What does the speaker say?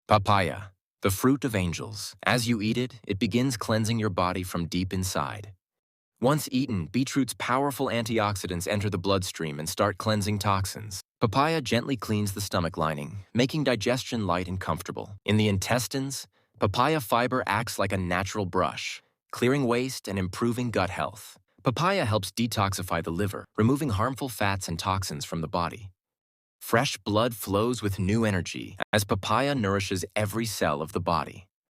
Papaya, the fruit of angels. As you eat it, it begins cleansing your body from deep inside. Once eaten, beetroot's powerful antioxidants enter the bloodstream and start cleansing toxins. Papaya gently cleans the stomach lining, making digestion light and comfortable. In the intestines, papaya fiber acts like a natural brush, clearing waste and improving gut health. Papaya helps detoxify the liver, removing harmful fats and toxins from the body. Fresh blood flows with new energy as papaya nourishes every cell of the body.